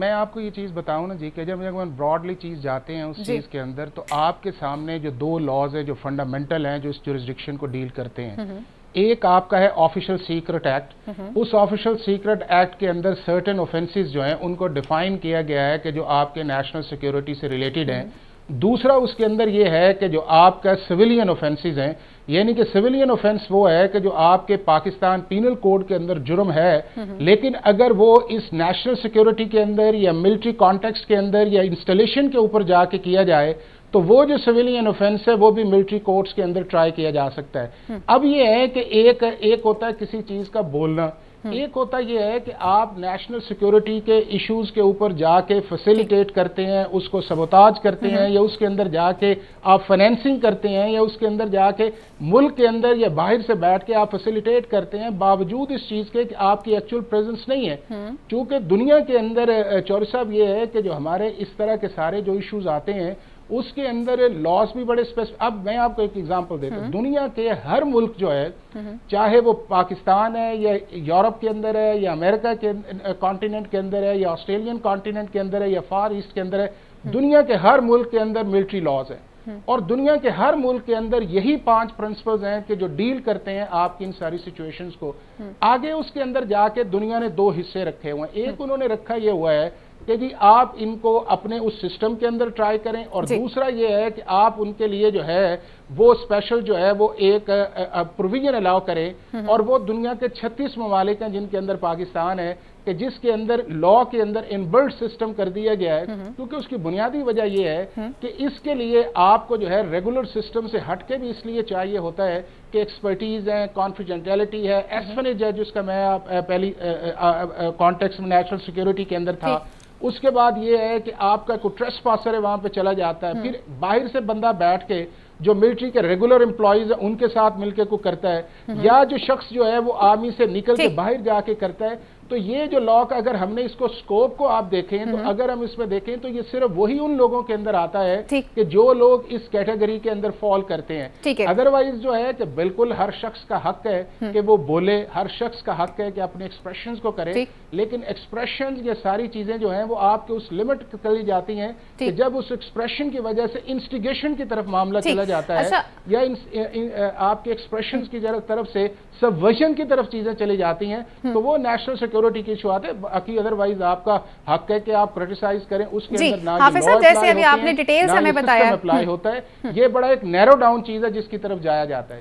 میں آپ کو یہ چیز بتاؤں نا جی کہ جب ہم براڈلی چیز جاتے ہیں اس چیز کے اندر تو آپ کے سامنے جو دو لاز ہیں جو فنڈامنٹل ہیں جو اس جورسڈکشن کو ڈیل کرتے ہیں، ایک آپ کا ہے آفیشل سیکرٹ ایکٹ۔ اس آفیشل سیکرٹ ایکٹ کے اندر سرٹن آفینسز جو ہیں ان کو ڈیفائن کیا گیا ہے کہ جو آپ کے نیشنل سیکیورٹی سے ریلیٹڈ ہیں۔ دوسرا اس کے اندر یہ ہے کہ جو آپ کا سویلین آفینسز ہیں، یعنی کہ سویلین آفینس وہ ہے کہ جو آپ کے پاکستان پینل کوڈ کے اندر جرم ہے، لیکن اگر وہ اس نیشنل سیکیورٹی کے اندر یا ملٹری کانٹیکسٹ کے اندر یا انسٹالیشن کے اوپر جا کے کیا جائے تو وہ جو سویلین آفینس ہے وہ بھی ملٹری کورٹس کے اندر ٹرائی کیا جا سکتا ہے۔ اب یہ ہے کہ ایک ہوتا ہے کسی چیز کا بولنا، ایک ہوتا یہ ہے کہ آپ نیشنل سیکیورٹی کے ایشوز کے اوپر جا کے فیسیلیٹیٹ کرتے ہیں، اس کو سبوتاج کرتے ہیں، یا اس کے اندر جا کے آپ فائنینسنگ کرتے ہیں، یا اس کے اندر جا کے ملک کے اندر یا باہر سے بیٹھ کے آپ فیسیلیٹیٹ کرتے ہیں، باوجود اس چیز کے کہ آپ کی ایکچوئل پریزنس نہیں ہے۔ چونکہ دنیا کے اندر چوری صاحب یہ ہے کہ جو ہمارے اس طرح کے سارے جو ایشوز آتے ہیں اس کے اندر لاس بھی بڑے اب میں آپ کو ایک ایگزامپل دیتا ہوں۔ دنیا کے ہر ملک جو ہے، چاہے وہ پاکستان ہے یا یورپ کے اندر ہے یا امریکہ کے کانٹیننٹ کے اندر ہے یا آسٹریلین کانٹیننٹ کے اندر ہے یا فار ایسٹ کے اندر ہے، دنیا کے ہر ملک کے اندر ملٹری لاز ہیں، اور دنیا کے ہر ملک کے اندر یہی 5 پرنسپلز ہیں کہ جو ڈیل کرتے ہیں آپ کی ان ساری سچویشنز کو۔ آگے اس کے اندر جا کے دنیا نے 2 حصے رکھے ہوئے ہیں۔ ایک انہوں نے رکھا یہ ہوا ہے کہ جی آپ ان کو اپنے اس سسٹم کے اندر ٹرائی کریں، اور دوسرا یہ ہے کہ آپ ان کے لیے جو ہے وہ اسپیشل جو ہے وہ ایک پروویژن الاؤ کریں، اور وہ دنیا کے 36 ممالک ہیں جن کے اندر پاکستان ہے کہ جس کے اندر لا کے اندر انبلٹ سسٹم کر دیا گیا ہے، کیونکہ اس کی بنیادی وجہ یہ ہے کہ اس کے لیے آپ کو جو ہے ریگولر سسٹم سے ہٹ کے بھی اس لیے چاہیے ہوتا ہے کہ ایکسپرٹیز ہے، کانفیڈینشیلٹی ہے، ایسپنیج ہے جس کا میں پہلی کانٹیکس میں نیشنل سیکیورٹی کے اندر تھا۔ اس کے بعد یہ ہے کہ آپ کا کوئی ٹریس پاسر ہے وہاں پہ چلا جاتا ہے، پھر باہر سے بندہ بیٹھ کے جو ملٹری کے ریگولر امپلائیز ہیں ان کے ساتھ مل کے کو کرتا ہے، یا جو شخص جو ہے وہ آرمی سے نکل کے باہر جا کے کرتا ہے۔ تو یہ جو لا کا اگر ہم نے اس کو سکوپ کو آپ دیکھیں تو اگر ہم اس میں دیکھیں تو یہ صرف وہی ان لوگوں کے اندر آتا ہے کہ جو لوگ اس کیٹیگری کے اندر فال کرتے ہیں۔ ادروائز جو ہے کہ بالکل ہر شخص کا حق ہے کہ وہ بولے، ہر شخص کا حق ہے کہ اپنے ایکسپریشنز کو کرے، لیکن ایکسپریشنز یہ ساری چیزیں جو ہیں وہ آپ کے اس لمٹ چلی جاتی ہیں کہ جب اس ایکسپریشن کی وجہ سے انسٹیگیشن کی طرف معاملہ چلا جاتا ہے، یا آپ کے ایکسپریشنز کی طرف سے سبورژن کی طرف چیزیں چلی جاتی ہیں، تو وہ نیشنل سیکیورٹی کی ایشو آتے ہیں۔ باقی ادروائز آپ کا حق ہے کہ آپ کرٹیسائز کریں، اس کے اندر نہ جیسے ابھی آپ نے ڈیٹیلز ہمیں بتایا اپلائی ہوتا ہے۔ یہ بڑا ایک نیرو ڈاؤن چیز ہے جس کی طرف جایا جاتا ہے۔